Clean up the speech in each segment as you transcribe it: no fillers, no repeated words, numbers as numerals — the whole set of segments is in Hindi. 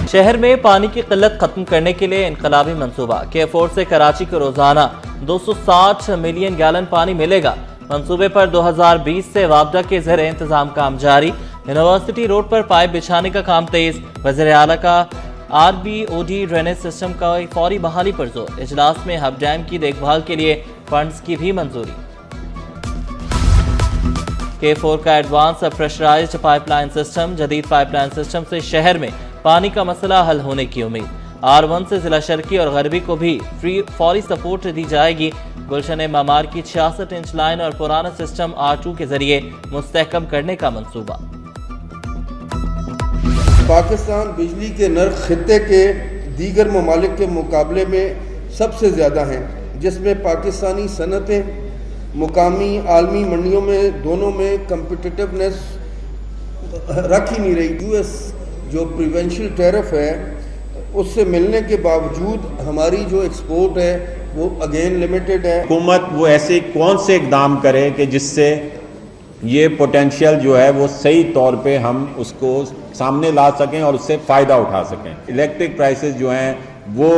शहर में पानी की किल्लत खत्म करने के लिए इनकलाबी मंसूबा। K4 से कराची को रोजाना 260 मिलियन गैलन पानी मिलेगा। मंसूबे पर 2020 से वापडा के ज़रिए इंतजाम काम जारी। यूनिवर्सिटी रोड पर पाइप बिछाने का काम तेज। वज़ीर आला का RBOD ड्रेनेज सिस्टम का फौरी बहाली पर जोर। इजलास में हब डैम की देखभाल के लिए फंड्स की भी मंजूरी। K4 का एडवांस प्रेशराइज्ड पाइपलाइन सिस्टम। जदीद पाइपलाइन सिस्टम से शहर में पानी का मसला हल होने की उम्मीद। R1 से जिला शर्की और गरबी को भी फौरी सपोर्ट दी जाएगी। गुलशन मामार की 66 इंच लाइन और पुराना सिस्टम R2 के जरिए मुस्तहकम करने का मंसूबा। पाकिस्तान बिजली के नर्ख खित्ते के दीगर ममालिक के मुकाबले में सबसे ज़्यादा हैं, जिसमें पाकिस्तानी सनतें मुकामी आलमी मंडियों में दोनों में कम्पिटिटिवनेस रख ही नहीं रही। US जो प्रिवेंशियल टैरिफ है उससे मिलने के बावजूद हमारी जो एक्सपोर्ट है वो अगेन लिमिटेड है। हुकूमत वो ऐसे कौन से इकदाम करे कि जिससे ये पोटेंशियल जो है वो सही तौर पे हम उसको सामने ला सकें और उससे फ़ायदा उठा सकें। इलेक्ट्रिक प्राइसेस जो हैं वो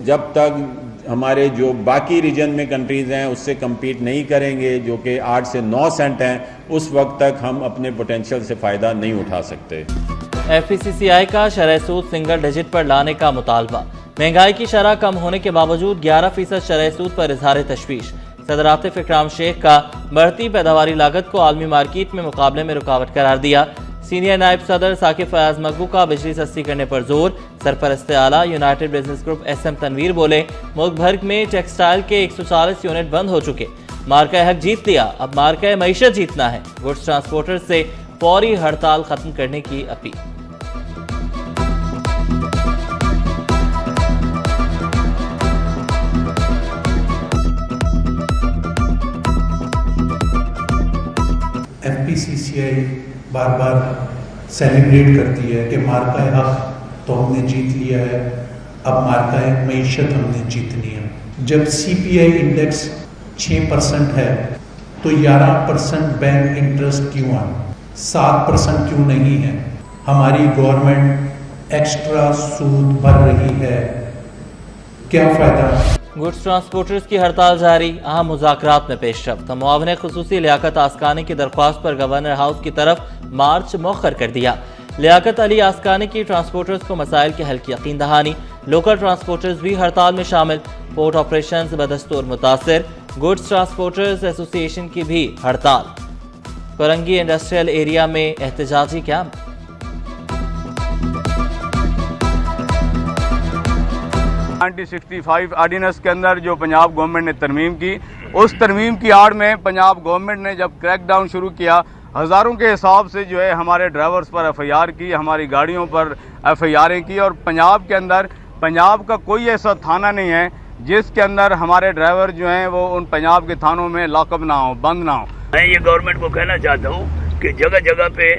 जब तक हमारे जो बाकी रीजन में कंट्रीज़ हैं उससे कम्पीट नहीं करेंगे, जो कि 8 से 9 सेंट हैं, उस वक्त तक हम अपने पोटेंशियल से फ़ायदा नहीं उठा सकते। FPCCI का शरह सूद सिंगल डिजिट पर लाने का मुतालबा। महंगाई की शरह कम होने के बावजूद 11% शरह सूद पर इजहार तशवीश। सदर आतिफ इकराम शेख का बढ़ती पैदावारी लागत को आलमी मार्केट में मुकाबले में रुकावट करार दिया। सीनियर नायब सदर साकिब फयाज मकबू का बिजली सस्ती करने पर जोर। सरपरस्त आला united business group SM Tanveer बोले, मुल्क भर में टेक्सटाइल के 140 यूनिट बंद हो चुके। मार्का हक जीत लिया, अब मार्का मईशत जीतना है। गुड्स ट्रांसपोर्टर से फौरी हड़ताल खत्म करने की अपील। FPCCI बार बार सेलिब्रेट करती है कि मार्का हक तो हमने जीत लिया है, अब मार्का मईशत हमने जीतनी है। जब CPI इंडेक्स 6% है तो 11% बैंक इंटरेस्ट क्यों है, 7% क्यों नहीं है? हमारी गवर्नमेंट एक्स्ट्रा सूद भर रही है, क्या फ़ायदा? गुड्स ट्रांसपोर्टर्स की हड़ताल जारी। अहम मुज़ाकरात में पेशरफ्त। मुआविन खुसूसी लियाकत आस्कानी की दरख्वास्त पर गवर्नर हाउस की तरफ मार्च मौखर कर दिया। लियाकत अली आस्कानी की ट्रांसपोर्टर्स को मसाइल के हल की यकीन दहानी। लोकल ट्रांसपोर्टर्स भी हड़ताल में शामिल। पोर्ट ऑपरेशन बदस्तूर मुतासिर। गुड्स ट्रांसपोर्टर्स एसोसिएशन की भी हड़ताल। कोरंगी इंडस्ट्रियल एरिया में एहतजाजी कैंप। नाइनटीन 65 ऑर्डिनेंस के अंदर जो पंजाब गवर्नमेंट ने तरमीम की, उस तरमीम की आड़ में पंजाब गवर्नमेंट ने जब क्रैकडाउन शुरू किया, हज़ारों के हिसाब से जो है हमारे ड्राइवर्स पर FIR की, हमारी गाड़ियों पर FIR की। और पंजाब के अंदर पंजाब का कोई ऐसा थाना नहीं है जिसके अंदर हमारे ड्राइवर जो हैं वो उन पंजाब के थानों में लॉकअप ना हो, बंद ना हो। मैं ये गवर्नमेंट को कहना चाहता हूँ कि जगह जगह पे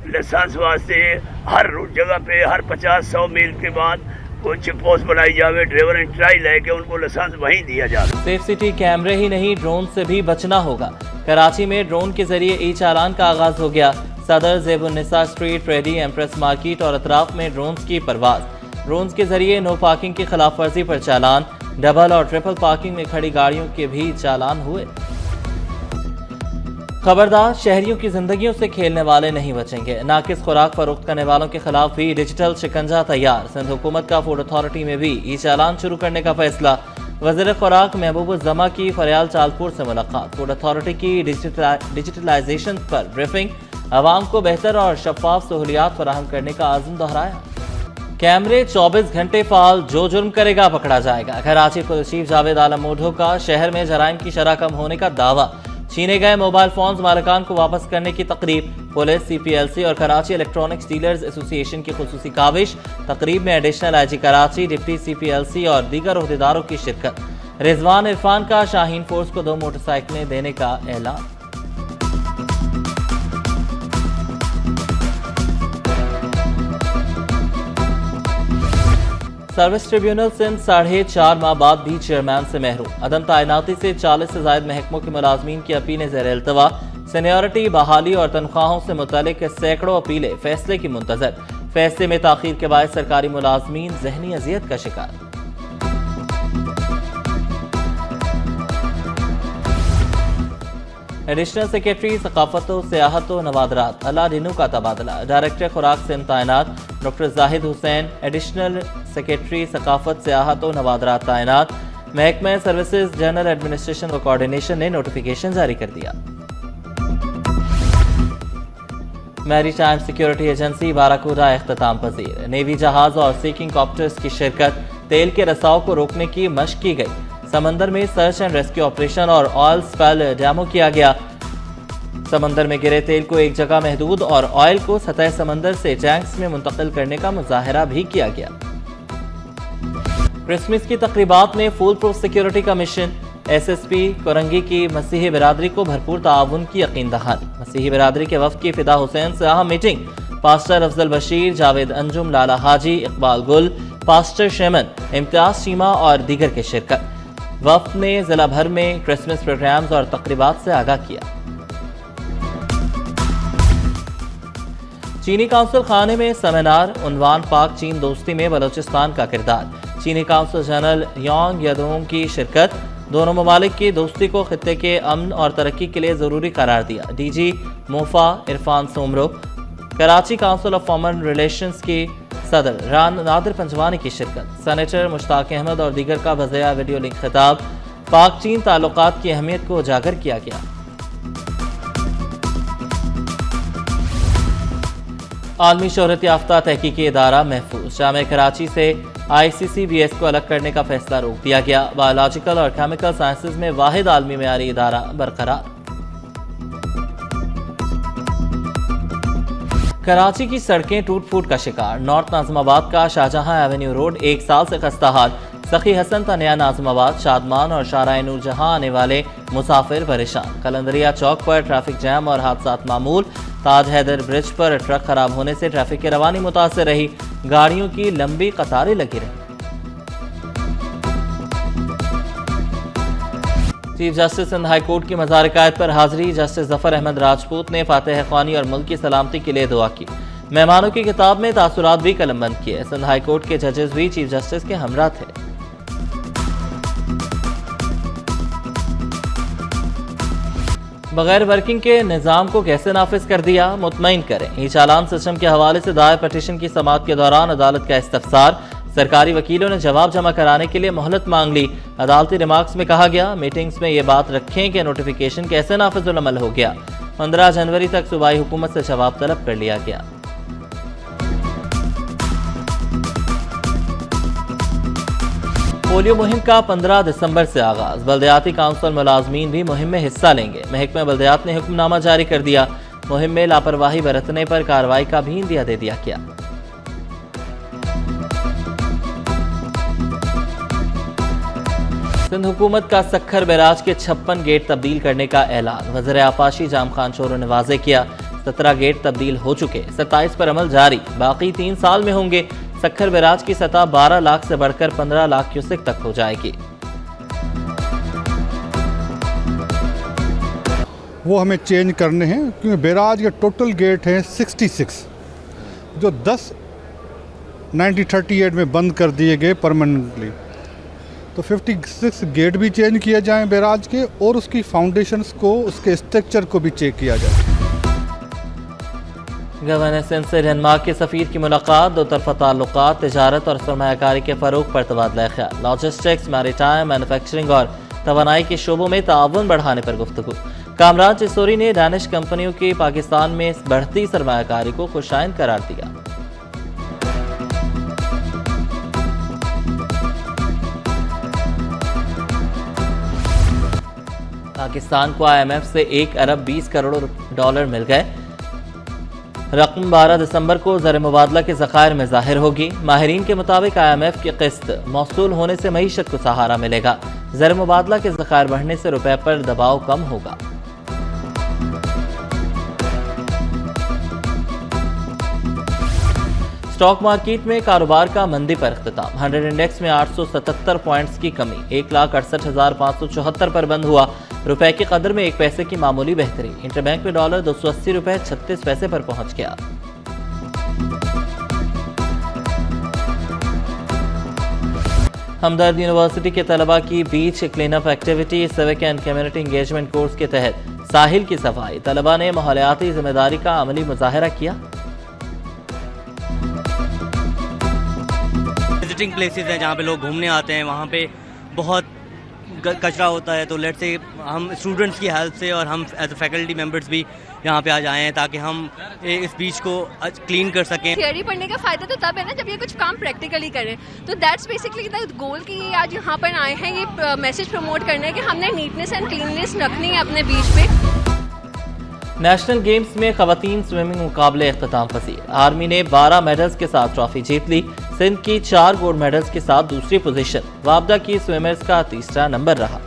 लाइसेंस वास्ते हर जगह पे हर 50-100 मील के बाद कोई चेक पोस्ट बनाई जावे, ड्राइवर ट्राई लेके उनको लाइसेंस वहीं दिया जाए। सेफ सिटी कैमरे ही नहीं, ड्रोन से भी बचना होगा। कराची में ड्रोन के जरिए ई-चालान का आगाज हो गया। सदर ज़ेबुन्निसा स्ट्रीट, रेडी, एम्प्रेस मार्केट और अतराफ में ड्रोन्स की परवाज। ड्रोन्स के जरिए नो पार्किंग की खिलाफ वर्जी पर चालान। डबल और ट्रिपल पार्किंग में खड़ी गाड़ियों के भी चालान हुए। खबरदार, शहरियों की जिंदगियों से खेलने वाले नहीं बचेंगे। नाकिस खुराक फरोख्त करने वालों के खिलाफ भी डिजिटल शिकंजा तैयार। सिंध हुकूमत का फूड अथॉरिटी में भी ई चालान शुरू करने का फैसला। वज़ीर खुराक महबूब जमा की फरियाल चालपुर से मुलाकात। फूड अथॉरिटी की डिजिटलाइजेशन पर ब्रीफिंग। आवाम को बेहतर और शफाफ सहूलियात फराहम करने का आज़म दोहराया। कैमरे 24 घंटे फाल, जो जुर्म करेगा पकड़ा जाएगा। कराची पुलिस चीफ जावेद आलम मोढो का शहर में जराइम की शरह कम होने का दावा। छीने गए मोबाइल फोन्स मालिकान को वापस करने की तकरीब। पुलिस, CPLC और कराची इलेक्ट्रॉनिक्स डीलर्स एसोसिएशन की खुसूसी काविश। तकरीब में additional IG Karachi, deputy CPLC और दीगर ओहदेदारों की शिरकत। रिजवान इरफान का शाहीन फोर्स को 2 मोटरसाइकिलें देने का ऐलान। सर्विस ट्रिब्यूनल सिंध 4.5 माह बाद भी चेयरमैन से महरूम। अदम तैनाती से 40 से ज्यादा महकमों के मुलाजमीन की अपीलें ज़ेर इल्तवा। सीनियरिटी, बहाली और तनख्वाहों से मुतल्लिक सैकड़ों अपीलें फैसले की मुंतजर। फैसले में ताखीर के बाद सरकारी मुलाजमीन जहनी अजियत का शिकार। एडिशनल सेक्रेटरी सकाफत सियाहत नवादरात अलाडिनू का तबादला। डायरेक्टर खुराक सिंध तैनात doctor Zahid Hussain additional secretary सकाफत सियाहत नवादरात तैनात। महकमा सर्विसेज जनरल एडमिनिस्ट्रेशन व कोऑर्डिनेशन ने नोटिफिकेशन जारी कर दिया। Maritime security agency Barracuda इख्तिताम पजीर। नेवी जहाज और सीकिंग कॉप्टर्स की शिरकत। तेल के रसाव को रोकने की मशक की गई। समंदर में सर्च एंड रेस्क्यू ऑपरेशन और ऑयल स्पेल डैमो किया गया। समंदर में गिरे तेल को एक जगह महदूद और ऑयल को सतह समंदर से टैंक्स में मुंतकिल करने का मुजाहरा भी किया गया। क्रिसमस की तकरीबात में फुल प्रूफ सिक्योरिटी का मिशन। SSP कोरंगी की मसीही बिरादरी को भरपूर ताउन की यकीन दहानी। मसीही बिरादरी के वफ्द की फिदा हुसैन से अहम मीटिंग। पास्टर अफजल बशीर, जावेद अंजुम, लाला हाजी, इकबाल गुल, पास्टर शेमन, इम्तियाज सीमा और दीगर की शिरकत। वफ्द ने जिला भर में क्रिसमस प्रोग्राम्स और तकरीबात से आगाह किया। चीनी काउंसिल खाने में सेमिनार। उन्वान पाक चीन दोस्ती में बलोचिस्तान का किरदार। चीनी काउंसिल जनरल योंग यदोंग की शिरकत। दोनों ममालिक की दोस्ती को खित्ते के अमन और तरक्की के लिए जरूरी करार दिया। DG MOFA Irfan Soomro. Karachi council of foreign relations की सदर रान नादिर पंजवानी की शिरकत। सेनेटर मुश्ताक अहमद और दीगर का वज़िया वीडियो लिंक खिताब। पाक चीन ताल्लुकात की अहमियत को उजागर किया गया। आलमी शोहरत याफ्ता तहकीकी इदारा महफूज। जामे कराची से ICCBS को अलग करने का फैसला रोक दिया गया। बायोलॉजिकल और केमिकल साइंसेज में वाहिद आलमी मेयारी इदारा बरकरार। कराची की सड़कें टूट फूट का शिकार। नॉर्थ नाज़िमाबाद का शाहजहां एवेन्यू रोड 1 साल से खस्ता हाल। सखी हसन था नया नाज़िमाबाद, शादमान और शाहराह नूरजहां आने वाले मुसाफिर परेशान। कलंदरिया चौक पर ट्रैफिक जैम और हादसात मामूल। ताज हैदर ब्रिज पर ट्रक खराब होने से ट्रैफिक की रवानी मुतासर रही। गाड़ियों की लंबी कतारें लगी रही। Chief justice Sindh high court की मज़ार कायद पर हाजिरी। जस्टिस जफर अहमद राजपूत ने फातिह ख़्वानी और मुल्क की सलामती के लिए दुआ की। मेहमानों की किताब में तासुरात भी कलमबंद किए। सिंध हाई कोर्ट के जजेस भी चीफ जस्टिस के हमरा थे। बगैर वर्किंग के निज़ाम को कैसे नाफिज कर दिया, मुतमईन करें। ई चालान सिस्टम के हवाले से दायर पटिशन की समाअत के दौरान अदालत का इस्तफसार। सरकारी वकीलों ने जवाब जमा कराने के लिए मोहलत मांग ली। अदालती रिमार्क्स में कहा गया, मीटिंग्स में ये बात रखें कि नोटिफिकेशन कैसे नाफिजुल अमल हो गया। 15 जनवरी तक सूबाई हुकूमत से जवाब तलब कर लिया गया। पोलियो मुहिम का 15 दिसंबर से आगाज। बल्दियाती काउंसिल मुलाजमीन भी मुहिम में हिस्सा लेंगे। महकमा बल्दियात ने हुक्मनामा जारी कर दिया। मुहिम में लापरवाही बरतने पर कार्रवाई का भी इंदिया दे दिया गया। सिंध हुकूमत का सखर बैराज के 56 गेट तब्दील करने का ऐलान। वज़ीर आपाशी जाम खान चोरो ने वाज़े किया। 17 गेट तब्दील हो चुके, 27 पर अमल जारी। बाकी 3 साल में होंगे। सखर बैराज की सतह 12 लाख से बढ़कर 15 लाख क्यूसेक तक हो जाएगी। वो हमें चेंज करने हैं क्योंकि बैराज के टोटल गेट हैं 66, जो 1938 में बंद कर दिए गए परमानेंटली। तो 56 गेट भी चेंज किए जाएं बैराज के, और उसकी फाउंडेशंस को, उसके स्ट्रक्चर को भी चेक किया जाए। गवर्नर सिंध से डेनमार्क के सफ़ीर की मुलाकात। दो तरफा ताल्लुकात, तिजारत और सरमायाकारी के फ़रोग पर तबादला ख्याल। लॉजिस्टिक्स, मैरीटाइम, मैन्युफैक्चरिंग और तवानाई के शोबों में ताउन बढ़ाने पर गुफ्तगू। कामरान चिसोरी ने डैनिश कंपनियों की पाकिस्तान में बढ़ती सरमायाकारी को खुशाइन करार दिया। पाकिस्तान को IMF से 1 अरब 20 करोड़ डॉलर मिल गए। रकम 12 दिसंबर को ज़र मुबादला के ज़खायर में ज़ाहिर होगी। माहिरीन के मुताबिक IMF की किस्त मौसूल होने से मईशत को सहारा मिलेगा। ज़र मुबादला के ज़खायर बढ़ने से रुपए पर दबाव कम होगा। स्टॉक मार्केट में कारोबार का मंदी पर इख्तिताम। 100 इंडेक्स में 877 पॉइंट्स की कमी, 1,68,574 पर बंद हुआ। रुपए की कदर में 1 पैसे की मामूली बेहतरी। इंटरबैंक में डॉलर 280 रुपए 36 पैसे पर पहुंच गया। हमदर्द यूनिवर्सिटी के तलबा की beach cleanup activity civic and community engagement course के तहत साहिल की सफाई। तलबा ने माहौलियाती जिम्मेदारी का अमली मुजाहरा किया। विजिटिंग प्लेसेस हैं जहाँ पे लोग घूमने आते हैं, वहाँ पे बहुत कचरा होता है, तो लेट से हम स्टूडेंट्स की हेल्प से और हम एज अ फैकल्टी मेंबर्स भी यहाँ पे आ जाए हैं ताकि हम इस बीच को क्लीन कर सकें। थियरी पढ़ने का फ़ायदा तो तब है ना जब ये कुछ काम प्रैक्टिकली करें, तो दैट्स बेसिकली द गोल कि ये आज यहाँ पर आए हैं, ये मैसेज प्रमोट करना है कि हमने नीटनेस एंड क्लीननेस रखनी है अपने बीच पे। नेशनल गेम्स में खवातीन स्विमिंग मुकाबले इख्तिताम पसीर। आर्मी ने 12 मेडल्स के साथ ट्रॉफी जीत ली। सिंध की 4 गोल्ड मेडल्स के साथ दूसरी पोजीशन। वाबदा की स्विमर्स का तीसरा नंबर रहा।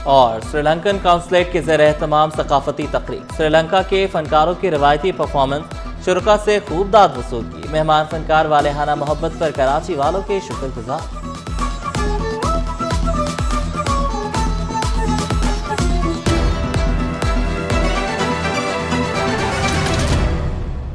और श्रीलंकन काउंसलेट के ज़रिए तमाम सकाफती तकरीब। श्रीलंका के फनकारों की रवायती परफॉर्मेंस शुरका से खूब दाद वसूल की। मेहमान फनकार वालेहाना मोहब्बत पर कराची वालों के शुक्रगुजार।